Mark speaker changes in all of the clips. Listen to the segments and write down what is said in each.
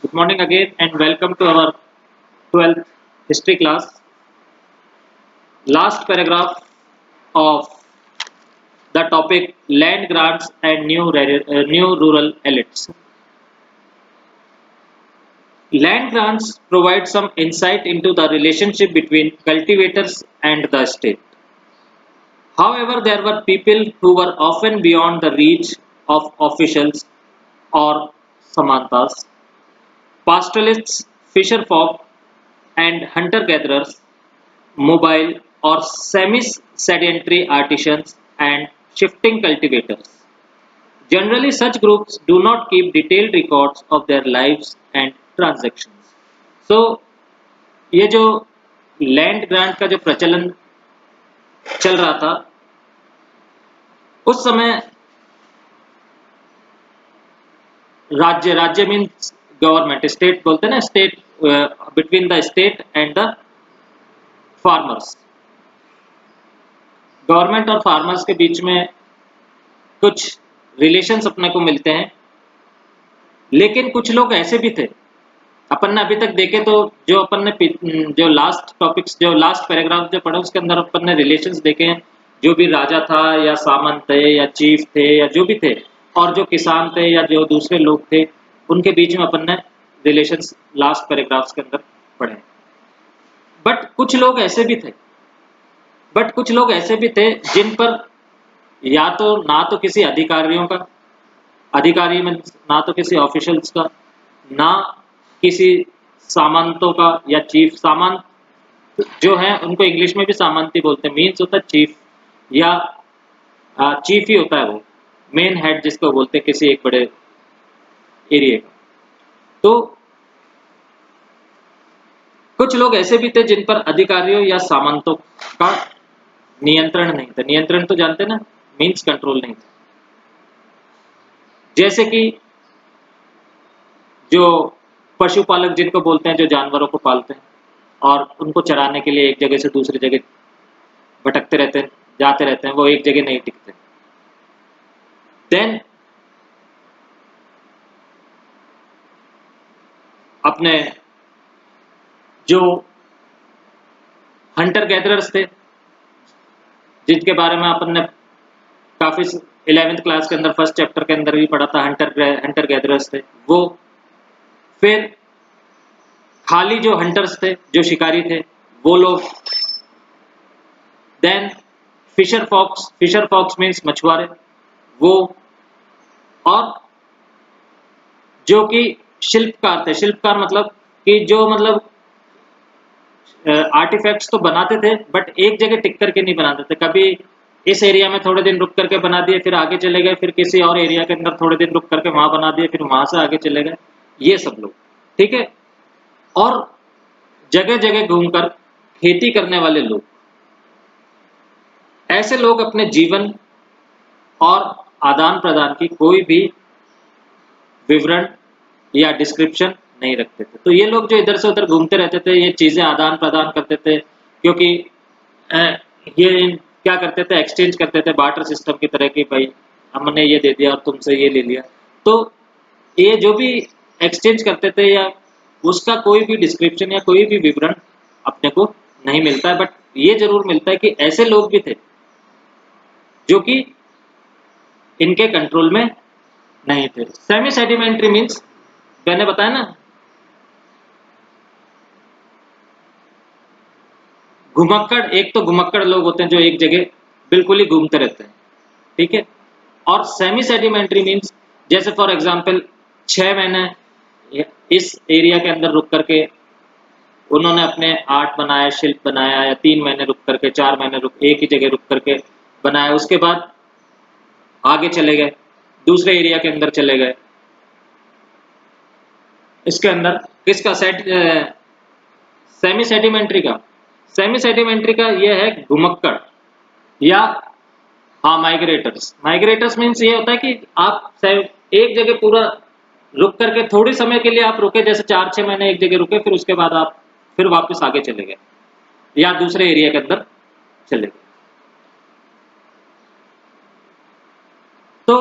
Speaker 1: Good morning again and welcome to our 12th history class. Last paragraph of the topic land grants and new rural elites. Land grants provide some insight into the relationship between cultivators and the state. However, there were people who were often beyond the reach of officials or samantas. Pastoralists, fisher folk, and hunter gatherers, mobile or semi-sedentary artisans, and shifting cultivators. Generally, such groups do not keep detailed records of their lives and transactions. So, ये जो land grant का जो प्रचलन चल रहा था उस समय राज्य राज्य मीन्स गवर्नमेंट स्टेट बोलते हैं ना state between the state and the farmers government और फार्मर्स के बीच में कुछ रिलेशंस अपने को मिलते हैं लेकिन कुछ लोग ऐसे भी थे अपन ने अभी तक देखे तो जो अपन ने जो लास्ट टॉपिक्स जो लास्ट पैराग्राफ जो पढ़ा उसके अंदर अपन ने रिलेशंस देखे हैं जो भी राजा था या सामंत थे या चीफ थे या जो भी थे और जो किसान थे या जो दूसरे लोग थे उनके बीच में अपन ने रिलेशंस लास्ट पैराग्राफ्स के अंदर पढ़े बट कुछ लोग ऐसे भी थे बट कुछ लोग ऐसे भी थे जिन पर या तो ना तो किसी अधिकारियों का अधिकारी में ना तो किसी ऑफिशियल्स का ना किसी सामंतों का या चीफ सामंत जो है उनको इंग्लिश में भी सामंती बोलते हैं मीन्स होता है चीफ या चीफ ही होता है वो मेन हेड जिसको बोलते हैं किसी एक बड़े एरिया का तो कुछ लोग ऐसे भी थे जिन पर अधिकारियों या सामंतों का नियंत्रण नहीं था नियंत्रण तो जानते ना मीन्स कंट्रोल नहीं था जैसे कि जो पशुपालक जिनको बोलते हैं जो जानवरों को पालते हैं और उनको चराने के लिए एक जगह से दूसरी जगह भटकते रहते हैं जाते रहते हैं वो एक जगह नहीं टिकते देन अपने जो हंटर गैदरर्स थे जिनके बारे में अपन ने काफी 11th क्लास के अंदर फर्स्ट चैप्टर के अंदर भी पढ़ा था हंटर गैदरर्स थे वो फिर खाली जो हंटर्स थे जो शिकारी थे वो लोग देन फिशर फॉक्स मीन्स मछुआरे वो और जो कि शिल्पकार थे शिल्पकार मतलब कि जो मतलब आर्टिफैक्ट्स तो बनाते थे बट एक जगह टिक करके नहीं बनाते थे कभी इस एरिया में थोड़े दिन रुक करके बना दिए फिर आगे चले गए फिर किसी और एरिया के अंदर थोड़े दिन रुक करके वहां बना दिए फिर वहां से आगे चले गए ये सब लोग ठीक है और जगह जगह घूमकर खेती करने वाले लोग ऐसे लोग अपने जीवन और आदान प्रदान की कोई भी विवरण या डिस्क्रिप्शन नहीं रखते थे तो ये लोग जो इधर से उधर घूमते रहते थे ये चीजें आदान प्रदान करते थे क्योंकि ये क्या करते थे एक्सचेंज करते थे बार्टर सिस्टम की तरह की भाई हमने ये दे दिया और तुमसे ये ले लिया तो ये जो भी एक्सचेंज करते थे या उसका कोई भी डिस्क्रिप्शन या कोई भी विवरण अपने को नहीं मिलता है बट ये जरूर मिलता है कि ऐसे लोग भी थे जो कि इनके कंट्रोल में नहीं थे सेमी सेडिमेंट्री मीन्स मैंने बताया ना घुमक्कड़ एक तो घुमक्कड़ लोग होते हैं जो एक जगह बिल्कुल ही घूमते रहते हैं ठीक है और सेमी सेडिमेंट्री मीन्स जैसे फॉर एग्जांपल 6 महीने इस एरिया के अंदर रुक करके उन्होंने अपने आर्ट बनाया शिल्प बनाया या 3 महीने रुक करके 4 महीने रुक एक ही जगह रुक करके बनाया उसके बाद आगे चले गए दूसरे एरिया के अंदर चले गए इसके अंदर किसका सेमी सेडिमेंट्री का यह है घुमक्कड़ या हाँ माइग्रेटर्स मीन्स ये होता है कि आप एक जगह पूरा रुक करके थोड़ी समय के लिए आप रुके जैसे 4-6 महीने एक जगह रुके फिर उसके बाद आप फिर वापस आगे चले गए या दूसरे एरिया के अंदर चले गए तो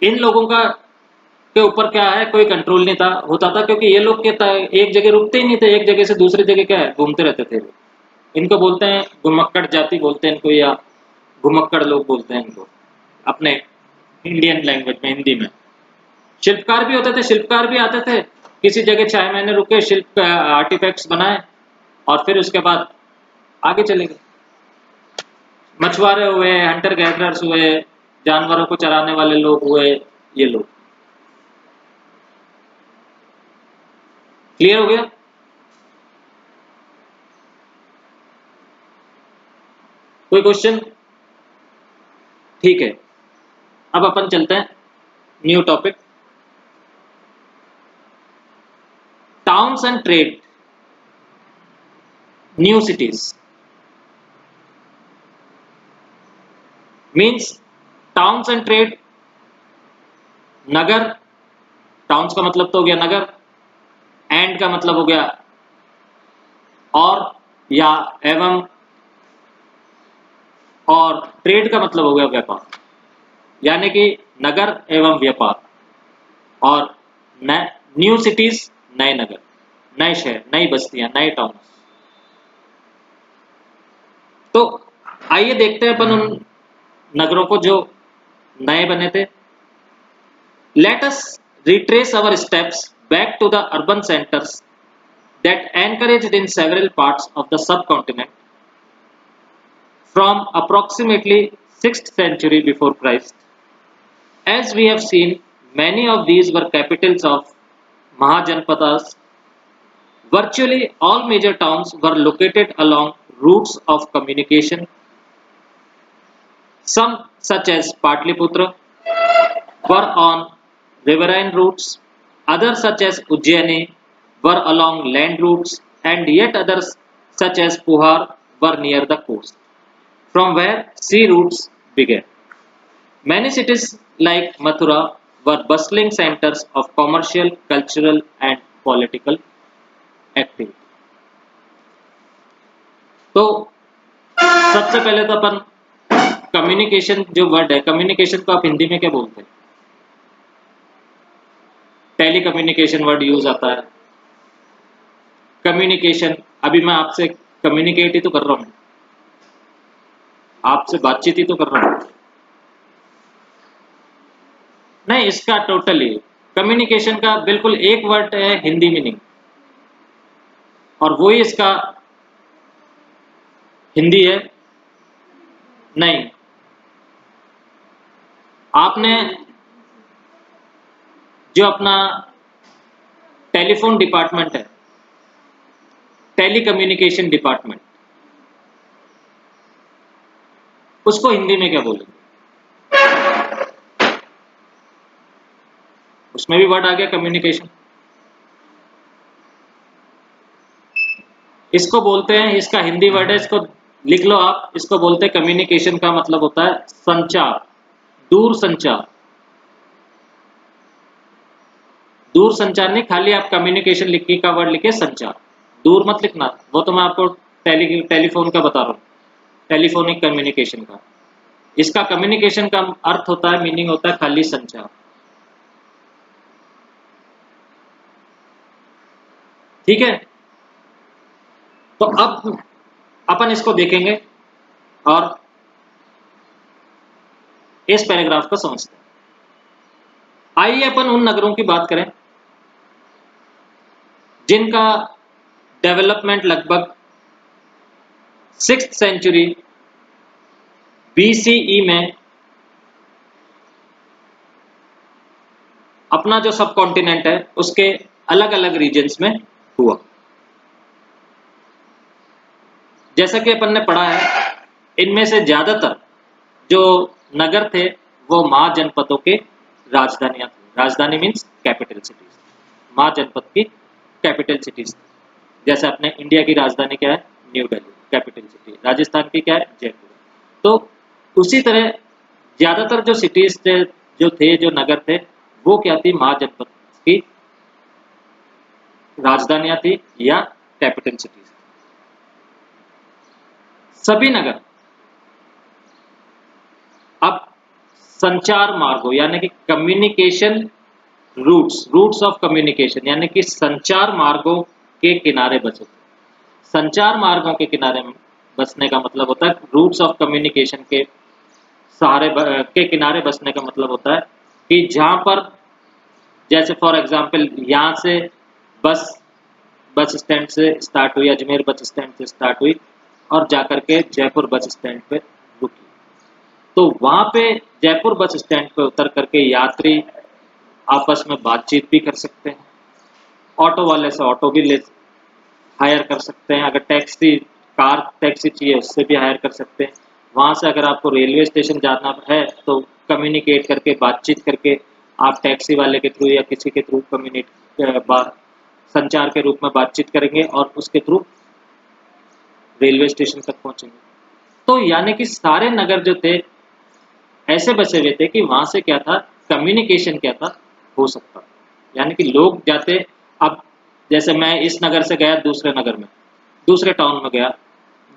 Speaker 1: इन लोगों का के ऊपर क्या है, कोई कंट्रोल नहीं था होता था, क्योंकि ये लोग एक जगह रुकते ही नहीं थे, एक जगह से दूसरी जगह क्या है घूमते रहते थे। इनको बोलते हैं घुमक्कड़ जाति बोलते हैं इनको, या घुमक्कड़ लोग बोलते हैं इनको अपने इंडियन लैंग्वेज में, हिंदी में। शिल्पकार भी होते थे, शिल्पकार भी आते थे, किसी जगह 6 महीने रुके, शिल्प आर्टिफैक्ट्स बनाए और फिर उसके बाद आगे चले गए। मछुआरे हुए, हंटर गैदरर्स हुए, जानवरों को चराने वाले लोग हुए, ये लोग। क्लियर हो गया? कोई क्वेश्चन? ठीक है, अब अपन चलते हैं new topic, towns and trade, new cities. Means towns and trade, Nagar, towns का मतलब तो हो गया नगर, एंड का मतलब हो गया और या एवं, और ट्रेड का मतलब हो गया व्यापार, यानी कि नगर एवं व्यापार। और न्यू सिटीज, नए नगर, नए शहर, नई बस्तियां, नए टाउन। तो आइए देखते हैं अपन उन नगरों को जो नए बने थे। Let us retrace our steps back to the urban centres that encouraged in several parts of the subcontinent from approximately 6th century before Christ. As we have seen, many of these were capitals of Mahajanpadas. Virtually all major towns were located along routes of communication. Some, such as Patliputra, were on riverine routes. Others, such as Ujjaini, were along land routes, and yet others, such as Puhar, were near the coast, from where sea routes began. Many cities like Mathura were bustling centers of commercial, cultural, and political activity. तो सबसे पहले तो अपन communication जो word है, communication को आप हिंदी में क्या बोलते हैं? टेली कम्युनिकेशन वर्ड यूज आता है। कम्युनिकेशन, अभी मैं आपसे कम्युनिकेट ही तो कर रहा हूँ, आपसे बातचीत ही तो कर रहा हूँ। नहीं, इसका टोटली कम्युनिकेशन का बिल्कुल एक वर्ड है हिंदी मीनिंग, और वही इसका हिंदी है। नहीं, आपने जो अपना टेलीफोन डिपार्टमेंट है, टेली कम्युनिकेशन डिपार्टमेंट, उसको हिंदी में क्या बोलेंगे? उसमें भी वर्ड आ गया कम्युनिकेशन। इसको बोलते हैं, इसका हिंदी वर्ड है, इसको लिख लो आप, इसको बोलते हैं कम्युनिकेशन का मतलब होता है संचार, दूर संचार। दूर संचार नहीं, खाली आप कम्युनिकेशन लिखने का वर्ड लिखे संचार, दूर मत लिखना, वो तो मैं आपको टेलीफोन का बता रहा हूँ, टेलीफोनिक कम्युनिकेशन का। इसका कम्युनिकेशन का अर्थ होता है, मीनिंग होता है खाली संचार। ठीक है, तो अब अपन इसको देखेंगे और इस पैराग्राफ को समझते हैं। आइए अपन उन नगरों की बात करें जिनका डेवलपमेंट लगभग 6th सेंचुरी BCE में अपना जो सब कॉन्टिनेंट है उसके अलग अलग रीजन्स में हुआ। जैसा कि अपन ने पढ़ा है, इनमें से ज्यादातर जो नगर थे वो महाजनपदों के राजधानियां थी। राजधानी मीन्स कैपिटल सिटीज, महाजनपद की कैपिटल सिटीज। जैसे अपने इंडिया की राजधानी क्या है? New Delhi, capital city. Rajasthan की क्या है? जयपुर। तो उसी तरह ज्यादातर जो सिटीज थे, जो नगर थे, वो क्या थी? महाजनपद की राजधानियां थी या कैपिटल सिटीज। सभी नगर अब संचार मार्गों यानी कि कम्युनिकेशन रूट्स ऑफ कम्युनिकेशन यानी कि संचार मार्गों के किनारे बसे थे। संचार मार्गों के किनारे बसने का मतलब होता है, रूट्स ऑफ कम्युनिकेशन के के किनारे बसने का मतलब होता है कि जहां पर, जैसे फॉर एग्जांपल यहाँ से बस बस स्टैंड से स्टार्ट हुई, अजमेर बस स्टैंड से स्टार्ट हुई और जाकर के जयपुर बस स्टैंड पे रुकी, तो वहां पे जयपुर बस स्टैंड पे उतर करके यात्री आपस में बातचीत भी कर सकते हैं, ऑटो वाले से ऑटो भी ले हायर कर सकते हैं, अगर टैक्सी कार टैक्सी चाहिए उससे भी हायर कर सकते हैं। वहाँ से अगर आपको रेलवे स्टेशन जाना है तो कम्युनिकेट करके, बातचीत करके आप टैक्सी वाले के थ्रू या किसी के थ्रू संचार के रूप में बातचीत करेंगे और उसके थ्रू रेलवे स्टेशन तक पहुंचेंगे। तो यानी कि सारे नगर जो थे ऐसे बसे हुए थे कि वहां से क्या था, कम्युनिकेशन क्या था, हो सकता, यानी कि लोग जाते, अब जैसे मैं इस नगर से गया दूसरे नगर में, दूसरे टाउन में गया,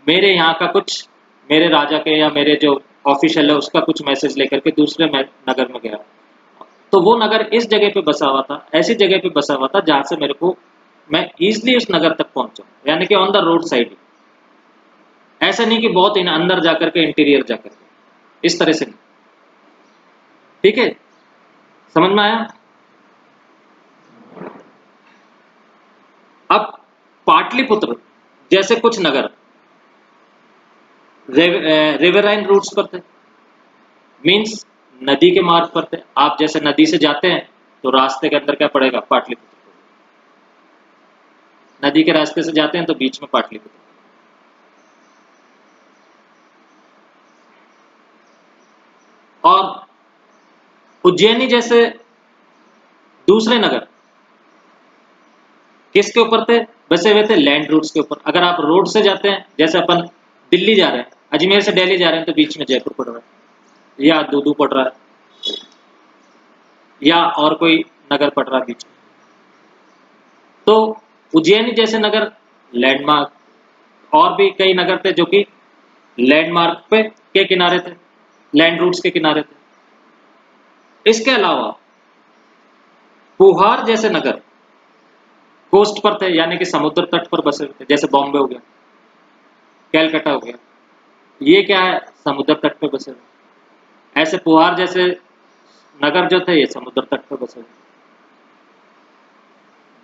Speaker 1: मेरे यहाँ का कुछ, मेरे राजा के या मेरे जो ऑफिशियल है उसका कुछ मैसेज लेकर के दूसरे नगर में गया, तो वो नगर इस जगह पे बसा हुआ था, ऐसी जगह पे बसा हुआ था जहां से मेरे को, मैं इजिली उस नगर तक पहुंचा, यानी कि ऑन द रोड साइड। ऐसा नहीं कि बहुत इन अंदर जाकर के, इंटीरियर जाकर के, इस तरह से नहीं। ठीक है, समझ में आया? अब पाटलिपुत्र जैसे कुछ नगर रिवराइन रूट्स पर थे, मींस नदी के मार्ग पर थे। आप जैसे नदी से जाते हैं तो रास्ते के अंदर क्या पड़ेगा, पाटलिपुत्र। नदी के रास्ते से जाते हैं तो बीच में पाटलिपुत्र। और उज्जैनी जैसे दूसरे नगर किसके ऊपर थे, बसे हुए थे लैंड रूट्स के ऊपर। अगर आप रोड से जाते हैं, जैसे अपन दिल्ली जा रहे हैं, अजमेर से दिल्ली जा रहे हैं, तो बीच में जयपुर पड़ रहा है या दूदू पड़ रहा है या और कोई नगर पड़ रहा है बीच में। तो उज्जैनी जैसे नगर लैंडमार्क, और भी कई नगर थे जो कि लैंडमार्क पे के किनारे थे, लैंड रूट्स के किनारे थे। इसके अलावा पुहार जैसे नगर कोस्ट पर थे, यानी कि समुद्र तट पर बसे थे, जैसे बॉम्बे हो गया, कैलकाटा हो गया, ये क्या है, समुद्र तट पर बसे हुए। ऐसे पुहार जैसे नगर जो थे ये समुद्र तट पर बसे हुए,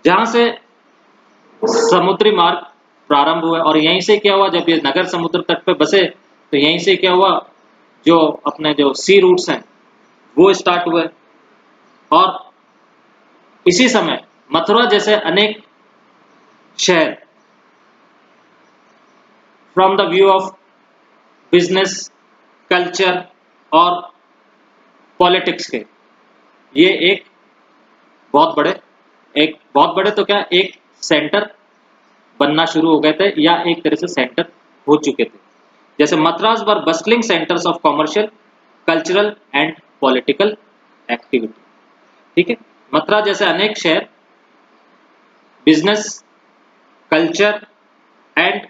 Speaker 1: जहां से समुद्री मार्ग प्रारंभ हुआ। और यहीं से क्या हुआ, जब ये नगर समुद्र तट पे बसे तो यहीं से क्या हुआ, जो अपने जो सी रूट्स हैं वो स्टार्ट हुए। और इसी समय मथुरा जैसे अनेक शहर, from the view of business, culture और पॉलिटिक्स के, ये एक बहुत बड़े तो क्या, एक सेंटर बनना शुरू हो गए थे, या एक तरह से सेंटर हो चुके थे। जैसे Madras were bustling centres of commercial, cultural and political activity. ठीक है, मथुरा जैसे अनेक शहर business, culture and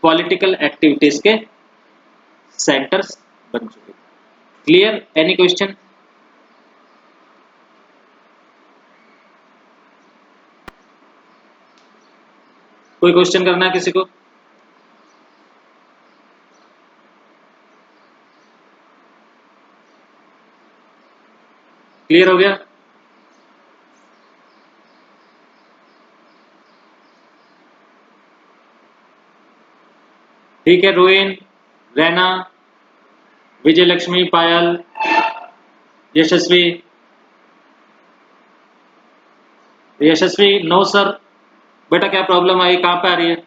Speaker 1: political activities के सेंटर्स बन चुके थे। क्लियर? Any question? कोई क्वेश्चन करना है किसी को? क्लियर हो गया? ठीक है, रोइन, रैना, विजय लक्ष्मी, पायल, यशस्वी। यशस्वी नो सर, बेटा क्या प्रॉब्लम आई, कहाँ पे आ रही है?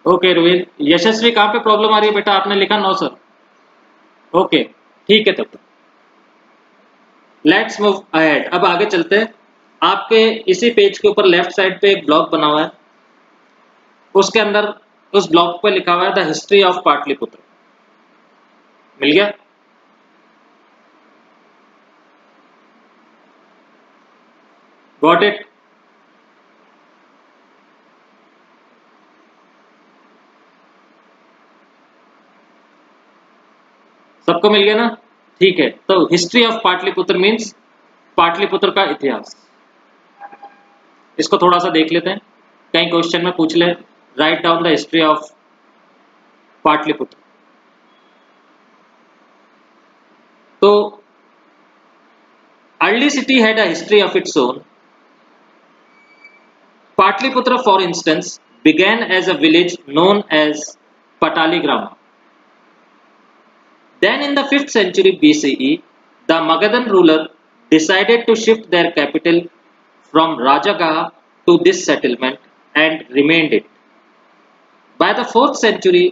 Speaker 1: ओके रोहित, यशस्वी कहाँ पे प्रॉब्लम आ रही है बेटा, आपने लिखा नो सर। ओके, ठीक है, तब लेट्स मूव अहेड, अब आगे चलते हैं। आपके इसी पेज के ऊपर लेफ्ट साइड पे एक ब्लॉग बना हुआ है, उसके अंदर उस ब्लॉग पे लिखा हुआ है द हिस्ट्री ऑफ पाटलिपुत्र। मिल गया? Got it? सबको मिल गया ना? ठीक है, तो history of Pataliputra means Pataliputra का इतिहास। इसको थोड़ा सा देख लेते हैं, कहीं क्वेश्चन में पूछ ले, write down the history of Pataliputra. तो early city had a history of its own. Patliputra, for instance, began as a village known as Pataligrama. Then, in the 5th century BCE, the Magadhan ruler decided to shift their capital from Rajagaha to this settlement and remained it. By the 4th century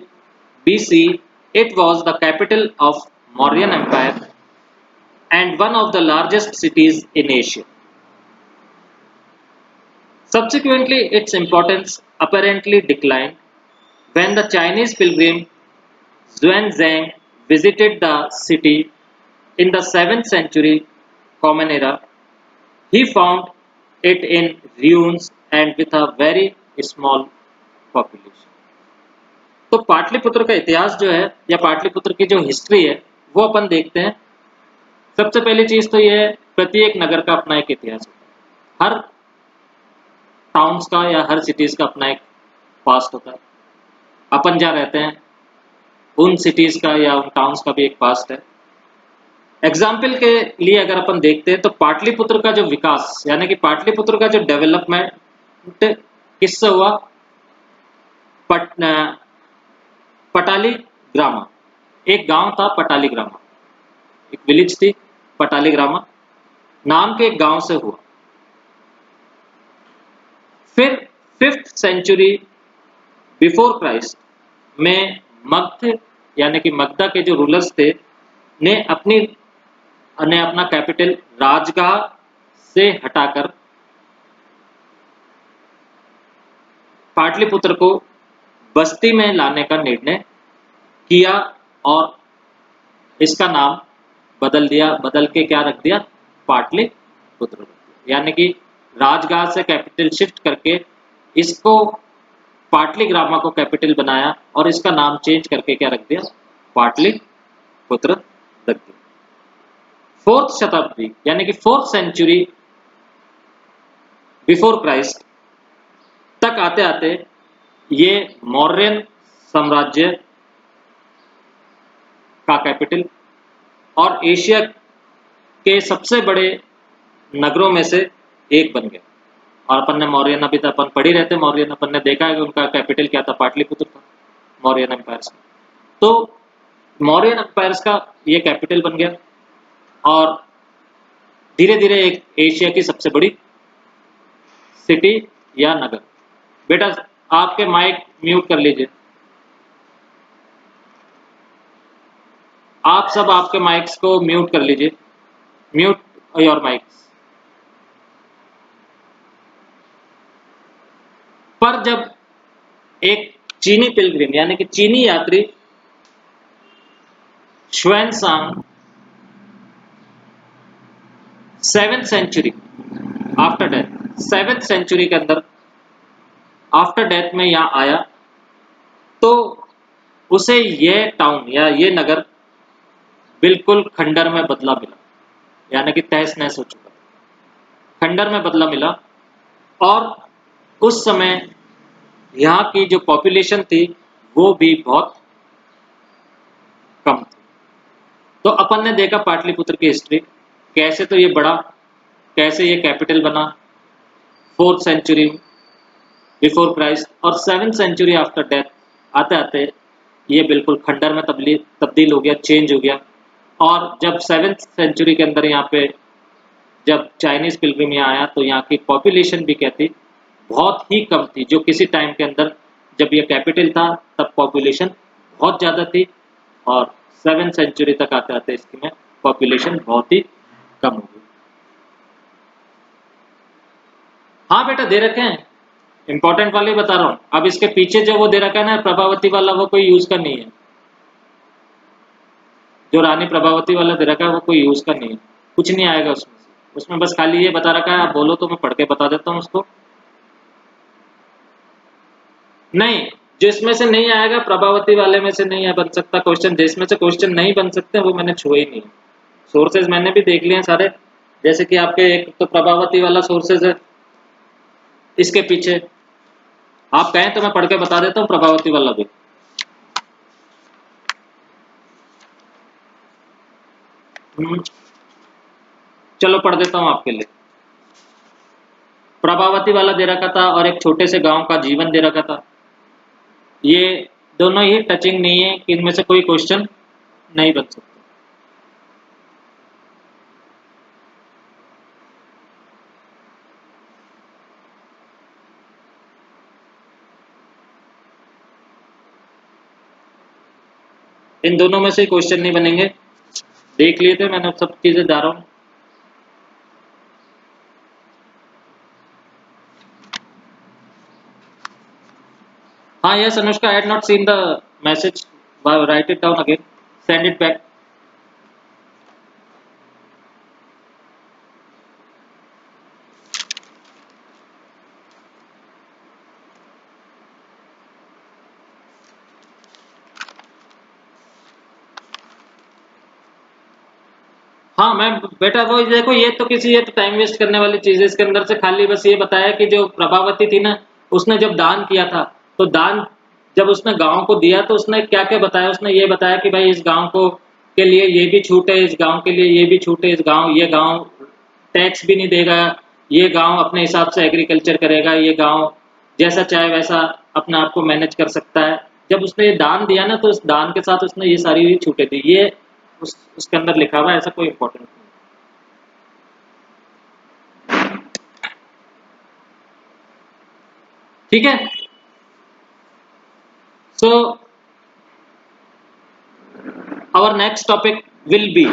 Speaker 1: BC, it was the capital of Mauryan Empire and one of the largest cities in Asia. Subsequently, its importance apparently declined when the Chinese pilgrim Xuanzang visited the city in the 7th century Common Era. He found it in ruins and with a very small population. तो पाटलिपुत्र का इतिहास जो है या पाटलिपुत्र की जो history है वो अपन देखते हैं। सबसे पहली चीज तो ये है, प्रत्येक नगर का अपना एक इतिहास होता है, हर टाउन्स का या हर सिटीज का अपना एक पास्ट होता है। अपन जहाँ रहते हैं उन सिटीज का या उन टाउन्स का भी एक पास्ट है। एग्जाम्पल के लिए अगर अपन देखते हैं तो पाटलिपुत्र का जो विकास यानी कि पाटलिपुत्र का जो डेवलपमेंट किससे हुआ? पटाली ग्रामा, एक गांव था पटाली ग्रामा, एक विलेज थी पटाली ग्रामा नाम के एक गांव से हुआ। फिर 5th सेंचुरी बिफोर क्राइस्ट में मगध यानी कि मगधा के जो रूलर्स थे ने अपना कैपिटल राजगाह से हटाकर पाटलिपुत्र को बस्ती में लाने का निर्णय किया और इसका नाम बदल दिया, बदल के क्या रख दिया? पाटलिपुत्र रख दिया। यानी कि राजगाह से कैपिटल शिफ्ट करके इसको पाटलीग्रामा को कैपिटल बनाया और इसका नाम चेंज करके क्या रख दिया? पाटलिपुत्र रख दिया। 4th शताब्दी यानी कि 4th सेंचुरी बिफोर क्राइस्ट तक आते आते ये मौर्यन साम्राज्य का कैपिटल और एशिया के सबसे बड़े नगरों में से एक बन गया। और अपन ने मौर्यन, अभी तो अपन पढ़ ही रहते मौर्यन, अपन ने देखा है कि उनका कैपिटल क्या था? पाटलिपुत्र था, मौर्यन एम्पायर्स का। तो मौर्यन एम्पायर्स का ये कैपिटल बन गया और धीरे धीरे एक एशिया की सबसे बड़ी सिटी या नगर। बेटा आपके माइक म्यूट कर लीजिए, आप सब आपके माइक्स को म्यूट कर लीजिए, म्यूट योर माइक्स। पर जब एक चीनी पिलग्रिम यानी कि चीनी यात्री Xuanzang 7th century after death, 7th century के अंदर आफ्टर डेथ में यहाँ आया तो उसे यह टाउन या ये नगर बिल्कुल खंडर में बदला मिला, यानी कि तहस नहस हो चुका, खंडर में बदला मिला। और उस समय यहाँ की जो पॉपुलेशन थी वो भी बहुत कम थी। तो अपन ने देखा पाटलिपुत्र की हिस्ट्री कैसे तो ये बढ़ा, कैसे ये कैपिटल बना 4th सेंचुरी बिफोर क्राइस्ट और 7th सेंचुरी आफ्टर डेथ आते आते ये बिल्कुल खंडर में तब्दील हो गया, चेंज हो गया। और जब 7th सेंचुरी के अंदर यहाँ पे जब चाइनीज पिलग्रिम यहाँ आया तो यहाँ की पॉपुलेशन भी क्या थी? बहुत ही कम थी। जो किसी टाइम के अंदर जब ये कैपिटल था तब पॉपुलेशन बहुत ज़्यादा थी और 7th सेंचुरी तक आते आते इसकी में पॉपुलेशन बहुत ही कम हो गई। हाँ बेटा दे रखे हैं, इंपॉर्टेंट वाले बता रहा हूँ। अब इसके पीछे जो वो दे रखा है ना प्रभावती वाला, वो कोई यूज का नहीं है। जो रानी प्रभावती वाला दे रखा है वो कोई यूज का नहीं है, कुछ नहीं आएगा उसमें से। उसमें बस खाली ये बता रखा है, आप बोलो तो मैं पढ़ के बता देता हूँ उसको। नहीं, जो इसमें से नहीं आएगा प्रभावती वाले में से नहीं बन सकता क्वेश्चन, जिसमें से क्वेश्चन नहीं बन सकते वो मैंने छुए ही नहीं। सोर्सेज मैंने भी देख लिए हैं सारे, जैसे कि आपके एक तो प्रभावती वाला सोर्सेज है, इसके पीछे आप कहें तो मैं पढ़ के बता देता हूँ प्रभावती वाला भी। चलो पढ़ देता हूँ आपके लिए। प्रभावती वाला दे रखा था और एक छोटे से गांव का जीवन दे रखा था। ये दोनों ही टचिंग नहीं है कि इनमें से कोई क्वेश्चन नहीं बन सकता। इन दोनों में से क्वेश्चन नहीं बनेंगे, देख लिए थे मैंने, सब चीजें जा रहा हूँ। हाँ yes Anushka, I had not seen the message, right it down again, send it back. हाँ मैं बेटा वो देखो, ये तो किसी ये तो टाइम वेस्ट करने वाली चीज है, इसके अंदर से खाली बस ये बताया कि जो प्रभावती थी ना, उसने जब दान किया था, तो दान जब उसने गांव को दिया तो उसने क्या क्या बताया, उसने ये बताया कि भाई इस गांव को के लिए ये भी छूट है, इस गांव के लिए ये भी छूट है, इस गांव ये गांव टैक्स भी नहीं देगा, ये गांव अपने हिसाब से एग्रीकल्चर करेगा, ये गांव जैसा चाहे वैसा अपने आप को मैनेज कर सकता है। जब उसने ये दान दिया ना, तो उस दान के साथ उसने ये सारी छूटें दी, ये उसके अंदर लिखा हुआ है, ऐसा कोई इंपॉर्टेंट नहीं। ठीक है, so our next topic will be,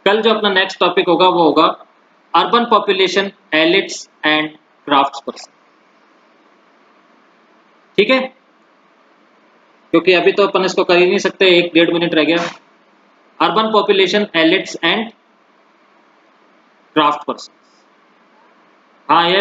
Speaker 1: कल जो अपना नेक्स्ट टॉपिक होगा वो होगा urban population, elites and crafts person. ठीक है, क्योंकि अभी तो अपन इसको कर ही नहीं सकते, 1-1.5 मिनट रह गया। Urban population, elites and craft person. हाँ ये